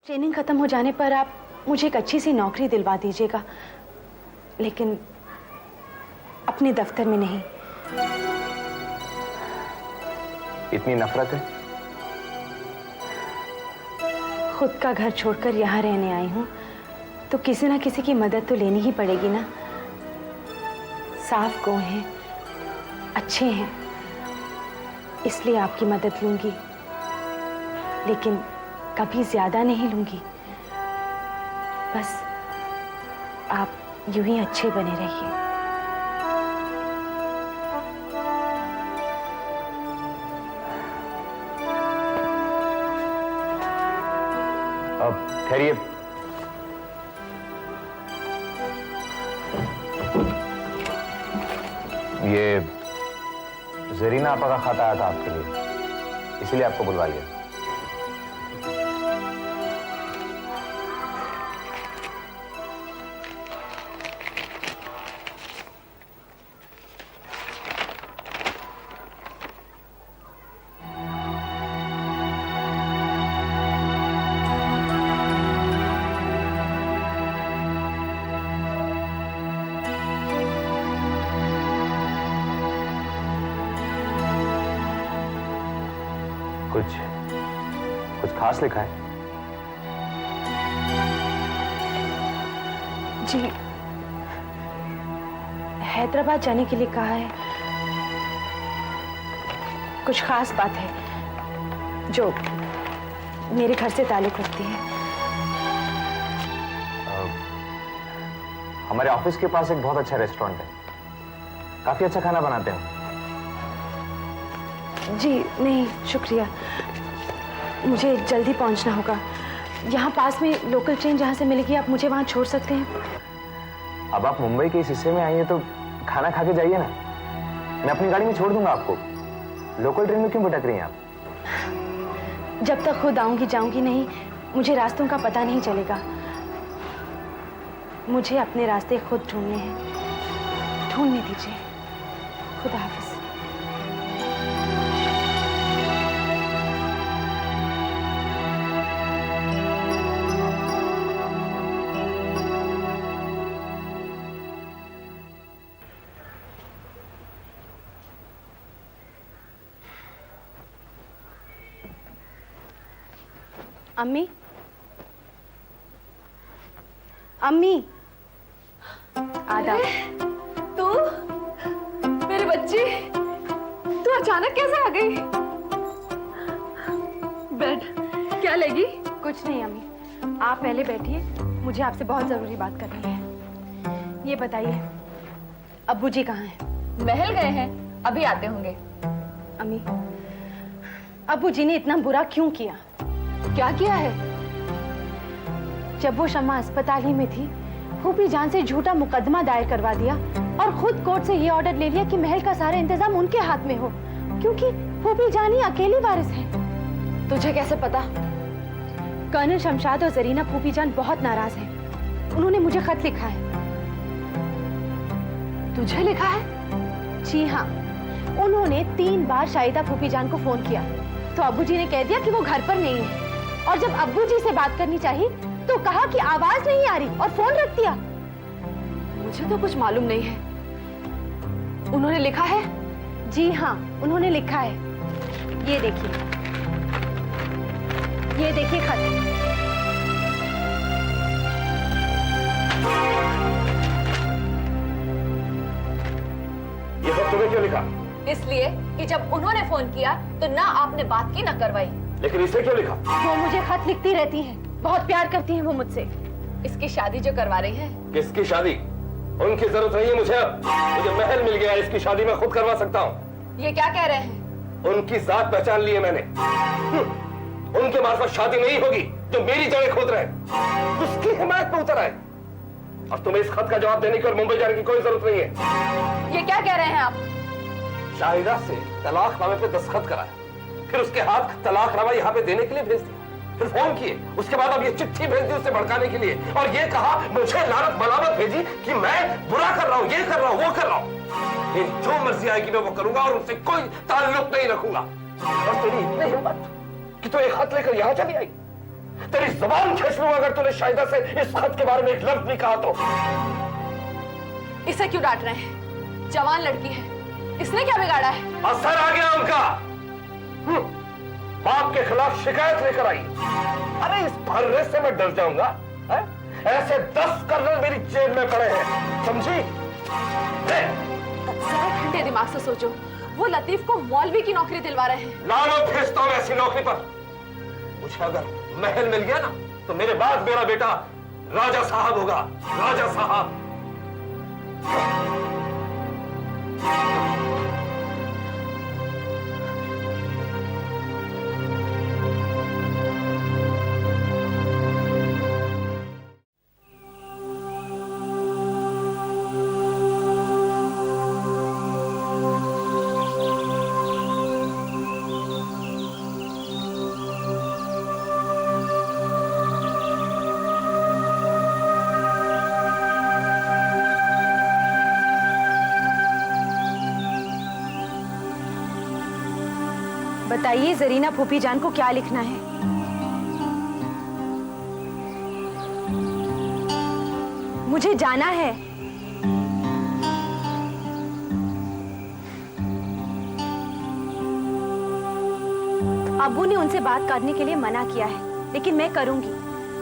Training खत्म हो जाने पर आप मुझे एक अच्छी सी नौकरी दिलवा दीजिएगा, लेकिन अपने दफ्तर में नहीं। इतनी नफरत है? खुद का घर छोड़कर यहाँ रहने आई हूँ तो किसी ना किसी की मदद तो लेनी ही पड़ेगी ना। साफ गो हैं, अच्छे हैं, इसलिए आपकी मदद लूंगी, लेकिन कभी ज्यादा नहीं लूंगी। बस आप यूं ही अच्छे बने रहिए। अब ठहरिए। ये जरीना आपा का खाता आया था आपके लिए, इसीलिए आपको बुलवा लिया। कुछ खास लिखा है? जी, हैदराबाद जाने के लिए कहा है। कुछ खास बात है जो मेरे घर से ताल्लुक रखती है। हमारे ऑफिस के पास एक बहुत अच्छा रेस्टोरेंट है, काफी अच्छा खाना बनाते हैं। जी नहीं, शुक्रिया, मुझे जल्दी पहुंचना होगा। यहाँ पास में लोकल ट्रेन जहाँ से मिलेगी आप मुझे वहाँ छोड़ सकते हैं। अब आप मुंबई के इस हिस्से में आई हैं तो खाना खा के जाइए ना, मैं अपनी गाड़ी में छोड़ दूंगा आपको। लोकल ट्रेन में क्यों भटक रही हैं आप? जब तक खुद आऊंगी जाऊंगी नहीं, मुझे रास्तों का पता नहीं चलेगा। मुझे अपने रास्ते खुद ढूंढने हैं, ढूंढने दीजिए। खुदा हाफिज। अम्मी, अम्मी, आदाब। तू मेरी बच्ची, तू अचानक कैसे आ गई? बैठ, क्या लेगी? कुछ नहीं अम्मी, आप पहले बैठिए, मुझे आपसे बहुत जरूरी बात करनी है। ये बताइए, अब्बू जी कहाँ हैं? महल गए हैं, अभी आते होंगे। अम्मी, अब्बू जी ने इतना बुरा क्यों किया? क्या किया है? जब वो शम्मा अस्पताल ही में थी, फूफी जान से झूठा मुकदमा दायर करवा दिया और खुद कोर्ट से ये ऑर्डर ले लिया कि महल का सारा इंतजाम उनके हाथ में हो, क्योंकि फूफी जान ही अकेली वारिस है। तुझे कैसे पता? कर्नल शमशाद और जरीना फूफी जान बहुत नाराज हैं। उन्होंने मुझे खत लिखा है। तुझे लिखा है? जी हाँ, उन्होंने 3 बार शाहिदा फूफी जान को फोन किया तो अब्बू जी ने कह दिया कि वो घर पर नहीं है, और जब अब्बू जी से बात करनी चाहिए तो कहा कि आवाज नहीं आ रही और फोन रख दिया। मुझे तो कुछ मालूम नहीं है। उन्होंने लिखा है? जी हाँ, उन्होंने लिखा है। ये देखिए, ये देखिए खत। ये सब तुम्हें क्यों लिखा? इसलिए कि जब उन्होंने फोन किया तो ना आपने बात की ना करवाई। लेकिन इसे क्यों लिखा? वो मुझे खत लिखती रहती हैं, बहुत प्यार करती हैं वो मुझसे। इसकी शादी जो करवा रही है। किसकी शादी? उनकी जरूरत नहीं है मुझे। अब मुझे महल मिल गया, इसकी शादी मैं खुद करवा सकता हूँ। ये क्या कह रहे हैं? उनकी जात पहचान ली है मैंने। उनके मार्फत शादी नहीं होगी जो मेरी जगह खोद रहे हैं, उसकी हिमायत में उतर आए। और तुम्हें इस खत का जवाब देने की और मुंबई जाने की कोई जरूरत नहीं है। ये क्या कह रहे हैं आप? शाहिदा से तलाकनामे पे दस्तखत कराए, फिर उसके हाथ तलाकनामा यहाँ पे देने के लिए भेज दिया, फिर फोन किए, उसके बाद अब ये चिट्ठी भेज दी उसे भड़काने के लिए, और ये कहा मुझे लानत मलामत भेजी कि मैं बुरा कर रहा हूँ, ये कर रहा हूँ, वो कर रहा हूँ। मेरी जो मर्जी आएगी मैं वो करूंगा और उससे कोई ताल्लुक नहीं रखूंगा। और तेरी इतनी हिम्मत कि तू एक खत लेकर यहाँ चली आई। तेरी जुबान खींच लूंगा अगर तूने शाहिदा से इस खत के बारे में एक लफ्ज भी कहा तो। इसे क्यों डांट रहे हैं? जवान लड़की है, इसने क्या बिगाड़ा है? असर आ गया उनका। बाप के खिलाफ शिकायत लेकर आई। अरे इस भर्रे से मैं डर जाऊंगा है? ऐसे 10 कर्नल मेरी जेब में पड़े हैं, समझी? जरा ठंडे दिमाग से सोचो, वो लतीफ को मौलवी की नौकरी दिलवा रहे हैं। लालो भेजता हूं ऐसी नौकरी पर। मुझे अगर महल मिल गया ना तो मेरे बाद मेरा बेटा राजा साहब होगा, राजा साहब। बताइए जरीना फूफी जान को क्या लिखना है? मुझे जाना है। अब्बू ने उनसे बात करने के लिए मना किया है, लेकिन मैं करूंगी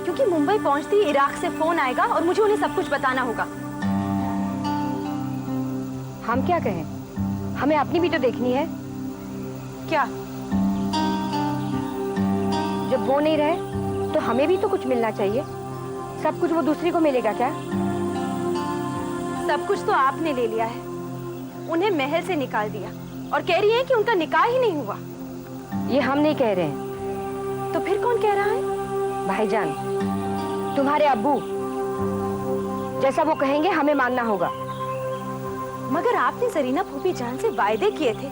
क्योंकि मुंबई पहुंचते ही इराक से फोन आएगा और मुझे उन्हें सब कुछ बताना होगा। हम क्या कहें? हमें अपनी भी तो देखनी है। क्या? जब वो नहीं रहे तो हमें भी तो कुछ मिलना चाहिए। सब कुछ वो दूसरी को मिलेगा क्या? सब कुछ तो आपने ले लिया है। उन्हें महल से निकाल दिया और कह रही हैं कि उनका निकाह ही नहीं हुआ। ये हम नहीं कह रहे हैं। तो फिर कौन कह रहा है? भाईजान, तुम्हारे अब्बू। जैसा वो कहेंगे हमें मानना होगा। मगर आपने जरीना फूफी जान से वायदे किए थे।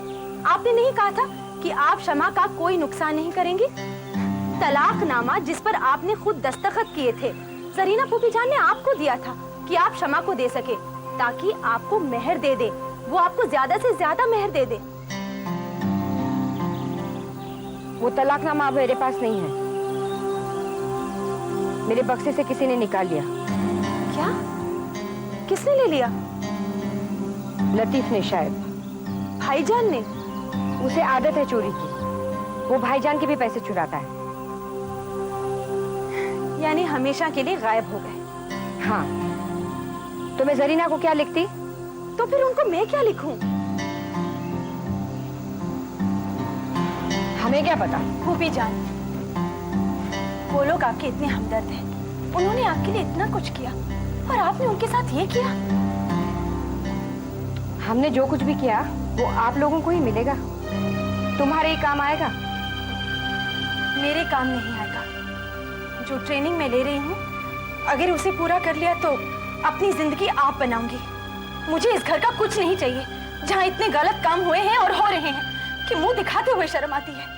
आपने नहीं कहा था कि आप शमा का कोई नुकसान नहीं करेंगी? तलाकनामा जिस पर आपने खुद दस्तखत किए थे, जरीना फूफी जान ने आपको दिया था कि आप शमा को दे सके, ताकि आपको मेहर दे दे, वो आपको ज्यादा से ज्यादा मेहर दे दे। वो तलाकनामा अब मेरे पास नहीं है। मेरे बक्से से किसी ने निकाल लिया। क्या? किसने ले लिया? लतीफ ने शायद। भाईजान ने? उसे आदत है चोरी की। वो भाईजान के भी पैसे चुराता है। यानी हमेशा के लिए गायब हो गए। हाँ, तो मैं जरीना को क्या लिखती? तो फिर उनको मैं क्या लिखूं? हमें क्या पता? फूफी जान, वो लोग आपके इतने हमदर्द हैं। उन्होंने आपके लिए इतना कुछ किया और आपने उनके साथ ये किया। हमने जो कुछ भी किया वो आप लोगों को ही मिलेगा। तुम्हारे ही काम आएगा। मेरे काम नहीं आएगा। जो ट्रेनिंग मैं ले रही हूँ, अगर उसे पूरा कर लिया तो अपनी जिंदगी आप बनाऊंगी। मुझे इस घर का कुछ नहीं चाहिए जहाँ इतने गलत काम हुए हैं और हो रहे हैं कि मुंह दिखाते हुए शर्म आती है।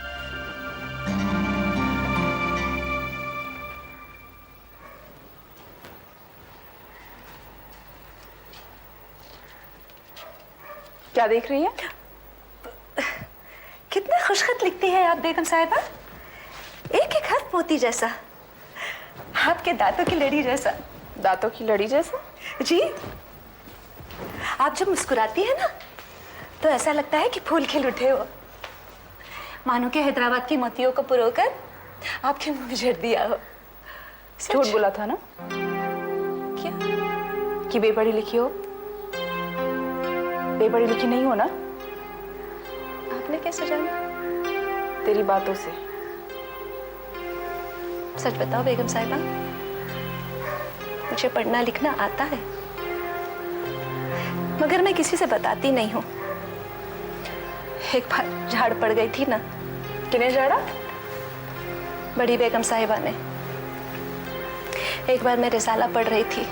क्या देख रही है? कितने खुशखत लिखती है आप बेगम साहिबा। एक एक हर्फ मोती जैसा, आपके दांतों की लड़ी जैसा। दांतों की लड़ी जैसा? जी, आप जब मुस्कुराती है ना तो ऐसा लगता है कि फूल खिल उठे हो, मानो के हैदराबाद की मोतियों को पुरोकर आपके मुंह में झड़ दिया हो। झूठ बोला था ना क्या? कि बेपढ़ी लिखी हो। बेपढ़ी लिखी नहीं हो ना? आपने कैसे जाना? तेरी बातों से। सच बताओ बेगम साहिबा, मुझे पढ़ना लिखना आता है, मगर मैं किसी से बताती नहीं हूँ। एक बार झाड़ पड़ गई थी ना। किने झाड़ा? बड़ी बेगम साहिबा ने। एक बार मैं रिसाला पढ़ रही थी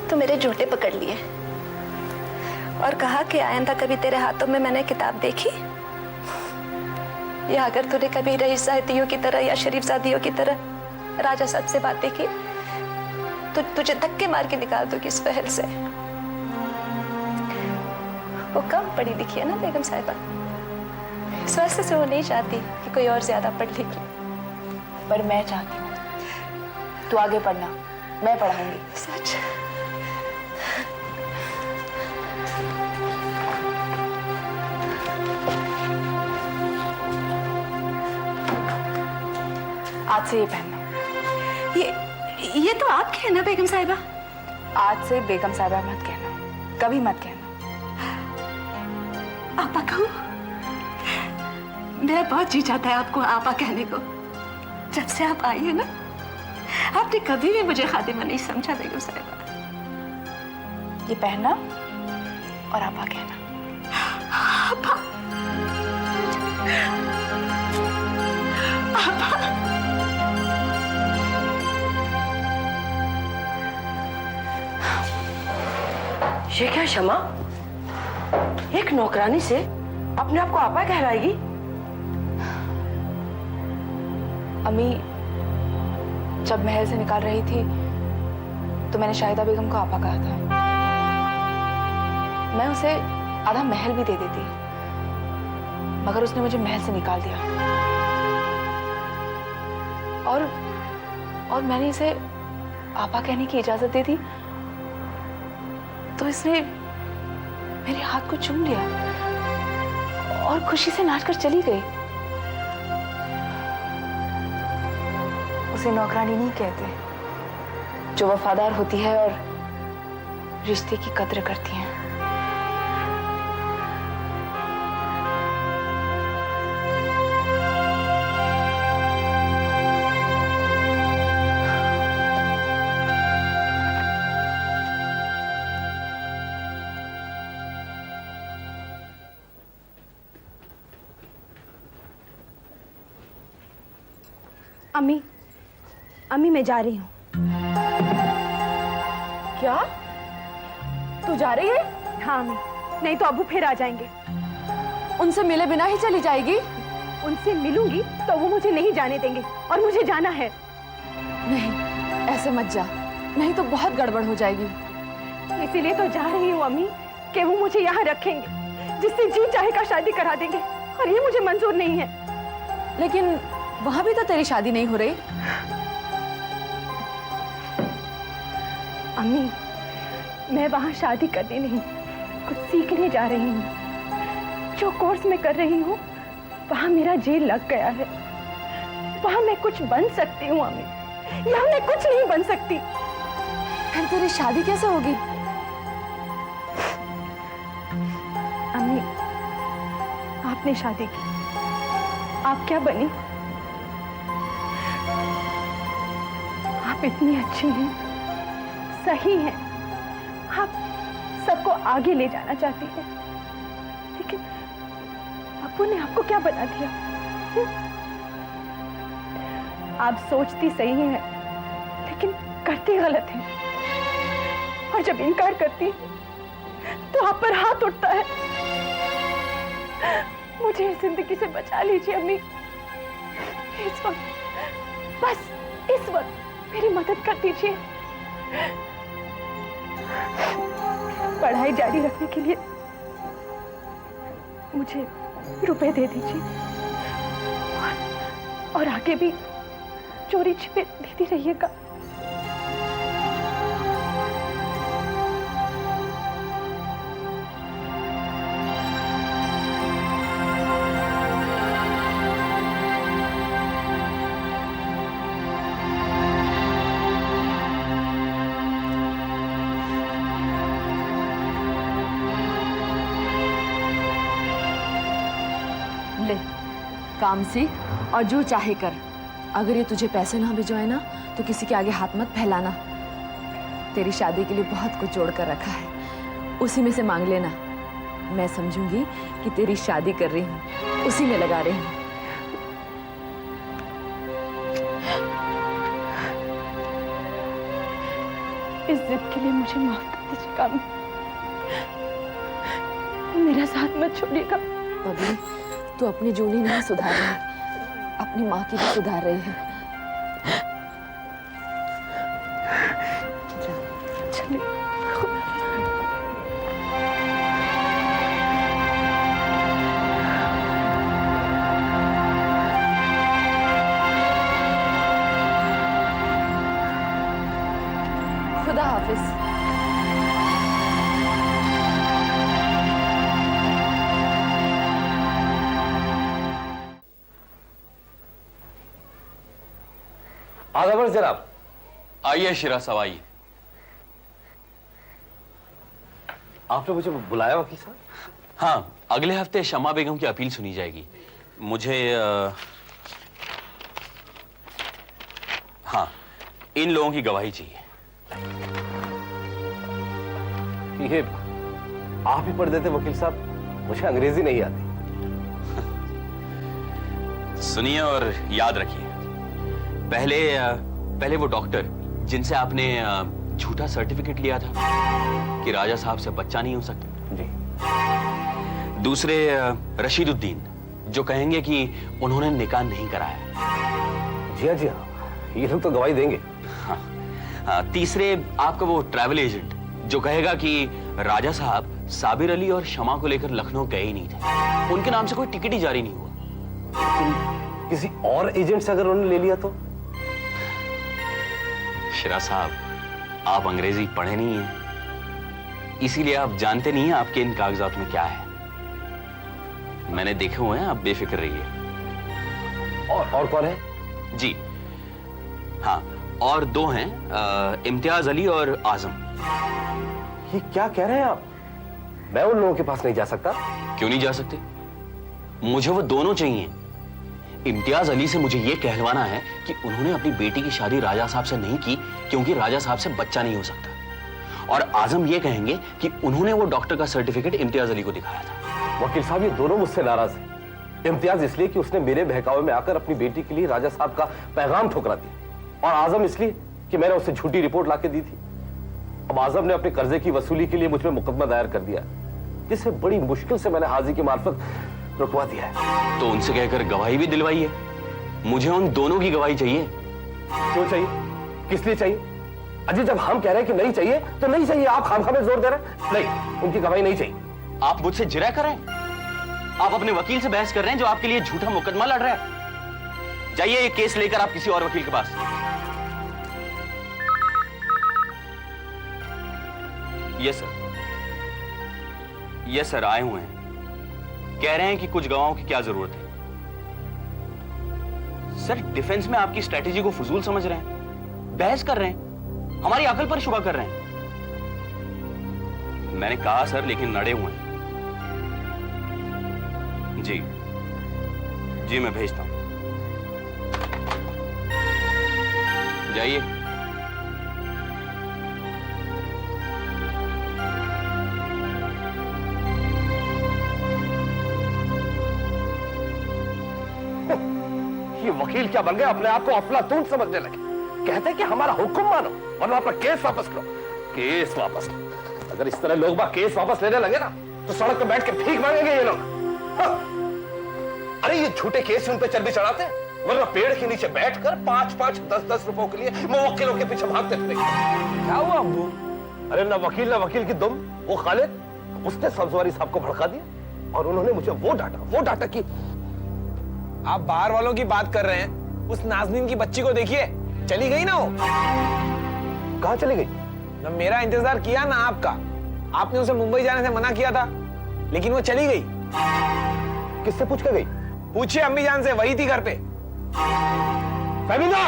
तो मेरे जूते पकड़ लिए और कहा कि आइंदा कभी तेरे हाथों में मैंने किताब देखी या अगर तूने कभी रईस साहितियों की तरह या शरीफ जादियों की तरह राजा साहब से बातें की तो तुझे धक्के मार के निकाल दूंगी इस महल से। वो कम पढ़ी लिखी है ना बेगम साहिबा, इस वजह से वो नहीं चाहती कि कोई और ज्यादा पढ़ लिखे। पर मैं चाहती हूँ तू आगे पढ़ना, मैं पढ़ाऊंगी। सच? आज से ये पहनना। ये तो आपके है ना बेगम साहिबा? आज से बेगम साहिबा मत कहना, कभी मत कहना। आपा कहूँ? मेरा बहुत जी चाहता है आपको आपा कहने को। जब से आप आई है ना, आपने कभी भी मुझे खादिमा नहीं समझा बेगम साहिबा। ये पहनना और आपा कहना। आपा, आपा। ये क्या शमा, एक नौकरानी से अपने आप को आपा कहलाएगी? अम्मी जब महल से निकाल रही थी तो मैंने शाहिदा बेगम को आपा कहा था। मैं उसे आधा महल भी दे देती, मगर उसने मुझे महल से निकाल दिया। और मैंने इसे आपा कहने की इजाजत दे दी तो इसने मेरे हाथ को चूम लिया और खुशी से नाचकर चली गई। उसे नौकरानी नहीं कहते जो वफादार होती है और रिश्ते की कद्र करती है। अम्मी, अम्मी मैं जा रही हूँ। क्या? तू जा रही है? हाँ अम्मी, नहीं तो अबू फिर आ जाएंगे। उनसे मिले बिना ही चली जाएगी? उनसे मिलूंगी तो वो मुझे नहीं जाने देंगे और मुझे जाना है। नहीं, ऐसे मत जा, नहीं तो बहुत गड़बड़ हो जाएगी। इसीलिए तो जा रही हूँ अम्मी कि वो मुझे यहाँ रखेंगे, जिससे जी चाहे का शादी करा देंगे, और ये मुझे मंजूर नहीं है। लेकिन वहां भी तो तेरी शादी नहीं हो रही। अम्मी, मैं वहाँ शादी करने नहीं, कुछ सीखने जा रही हूँ। जो कोर्स मैं कर रही हूँ वहाँ मेरा जी लग गया है। वहाँ मैं कुछ बन सकती हूँ अम्मी, यहाँ मैं कुछ नहीं बन सकती। फिर तेरी शादी कैसे होगी? अम्मी, आपने शादी की, आप क्या बनी? आप इतनी अच्छी हैं, सही हैं, आप सबको आगे ले जाना चाहती हैं, लेकिन अप्पू ने आपको क्या बना दिया? आप सोचती सही हैं, लेकिन करती गलत हैं, और जब इनकार करती तो आप पर हाथ उठता है। मुझे इस जिंदगी से बचा लीजिए अम्मी, इस वक्त, बस इस वक्त मेरी मदद कर दीजिए। पढ़ाई जारी रखने के लिए मुझे रुपए दे दीजिए, और आगे भी चोरी छिपे देती रहिएगा। ले, काम सीख और जो चाहे कर। अगर ये तुझे पैसे ना भिजवाए ना तो किसी के आगे हाथ मत फैलाना। तेरी शादी के लिए बहुत कुछ जोड़ कर रखा है, उसी में से मांग लेना। मैं समझूंगी कि तेरी शादी कर रही हूँ, उसी में लगा रही हूँ। इस जिद के लिए मुझे माफ कर दीजिएगा, मेरा साथ मत छोड़िएगा। बबली, तू अपनी जूनी नहीं सुधार रही, अपनी माँ की भी सुधार रही है। चलिए। खुदा हाफिज। आदाबर जनाब। आइए शिरा साहब आइए। आपने मुझे बुलाया वकील साहब? हाँ, अगले हफ्ते शमा बेगम की अपील सुनी जाएगी। मुझे हाँ, इन लोगों की गवाही चाहिए। ये आप ही पढ़ देते वकील साहब, मुझे अंग्रेजी नहीं आती। सुनिए और याद रखिए। पहले वो डॉक्टर जिनसे आपने झूठा सर्टिफिकेट लिया था कि राजा साहब से बच्चा नहीं हो सकता। जी। दूसरे रशीदुद्दीन जो कहेंगे कि उन्होंने निकाह नहीं कराया। जी हाँ, जी हाँ, ये लोग तो गवाही देंगे। हाँ, तीसरे आपका वो ट्रैवल एजेंट जो कहेगा कि राजा साहब साबिर अली और शमा को लेकर लखनऊ गए ही नहीं थे, उनके नाम से कोई टिकट ही जारी नहीं हुआ। किसी और एजेंट से अगर उन्होंने ले लिया तो? शिरा साहब, आप अंग्रेजी पढ़े नहीं हैं, इसीलिए आप जानते नहीं हैं आपके इन कागजात में क्या है। मैंने देखे हुए हैं, आप बेफिक्र रहिए। और कौन है? जी हाँ, और दो हैं, इम्तियाज अली और आजम। ये क्या कह रहे हैं आप? मैं उन लोगों के पास नहीं जा सकता। क्यों नहीं जा सकते? मुझे वो दोनों चाहिए। इम्तियाज अली से मुझे ये कहलवाना है कि उन्होंने अपनी बेटी की शादी राजा साहब से नहीं की क्योंकि राजा साहब से बच्चा नहीं हो सकता। और आजम ये कहेंगे कि उन्होंने वो डॉक्टर का सर्टिफिकेट इम्तियाज अली को दिखाया था। वकील साहब, ये दोनों मुझसे नाराज हैं। इम्तियाज इसलिए कि उसने मेरे बहकावे में आकर अपनी बेटी के लिए राजा साहब का पैगाम ठुकरा दिया, और आजम इसलिए कि मैंने उसे झूठी रिपोर्ट लाके दी थी। अब आजम ने अपने कर्जे की वसूली के लिए मुझ पे मुकदमा दायर कर दिया, जिसे बड़ी मुश्किल से मैंने हाजी की मार्फत रुकवा दिया है। तो उनसे कहकर गवाही भी दिलवाई है। मुझे उन दोनों की गवाही चाहिए। क्यों चाहिए? किस लिए चाहिए? अजय, जब हम कह रहे हैं कि नहीं चाहिए तो नहीं चाहिए। आप खामखा में जोर दे रहे हैं। नहीं, उनकी गवाही नहीं चाहिए। आप मुझसे जिरा कर रहे हैं? आप अपने वकील से बहस कर रहे हैं जो आपके लिए झूठा मुकदमा लड़ रहा है। जाइए ये केस लेकर आप किसी और वकील के पास। यस सर, यस सर, आए हुए हैं। कह रहे हैं कि कुछ गवाहों की क्या जरूरत है। सर, डिफेंस में आपकी स्ट्रेटेजी को फजूल समझ रहे हैं, बहस कर रहे हैं, हमारी अकल पर शुबा कर रहे हैं। मैंने कहा सर, लेकिन लड़े हुए हैं। जी जी, मैं भेजता हूं। जाइए। ये वकील क्या बन गए? अपने आप को अफलातून समझने लगे। कहते हैं कि हमारा हुक्म मानो वरना अपना केस वापस लो। केस वापस लो? अगर इस तरह लोग बाग केस वापस लेने लगे ना तो सड़क पर बैठ के भीख मांगेंगे ये लोग। हाँ। अरे ये झूठे केस उन पे चर्बी चढ़ाते हैं, वरना पेड़ के नीचे बैठकर 5-5, 10-10 रुपयों के लिए मुवक्किलों के पीछे भागते फिरेंगे। क्या हुआ अब्बू? अरे ना वकील की दुम, वो खालिद, उसने सब्जवारी साहब को भड़का दिया और उन्होंने मुझे वो डांटा कि आप बाहर वालों की बात कर रहे हैं। उस नाज़नीन की बच्ची को देखिए, चली गई ना वो। कहां चली गई? ना मेरा इंतजार किया ना आपका। आपने उसे मुंबई जाने से मना किया था, लेकिन वो चली गई। किससे पूछ के गई? पूछिए अम्मी जान से, वही थी घर पे। फहमीदा!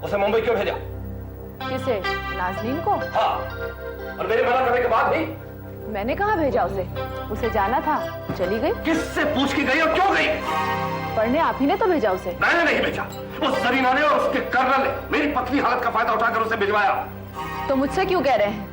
उसे मुंबई क्यों भेजा? किसे? नाज़नीन को? हाँ, और मेरे मना करने के बाद भी? मैंने कहाँ भेजा उसे? उसे जाना था, चली गई। किससे पूछ के गई और क्यों गई? पढ़ने आप ही ने तो भेजा उसे। मैंने नहीं भेजा, उस सरीना ने और उसके कर्नल ने मेरी पतली हालत का फायदा उठाकर उसे भिजवाया। तो मुझसे क्यों कह रहे हैं?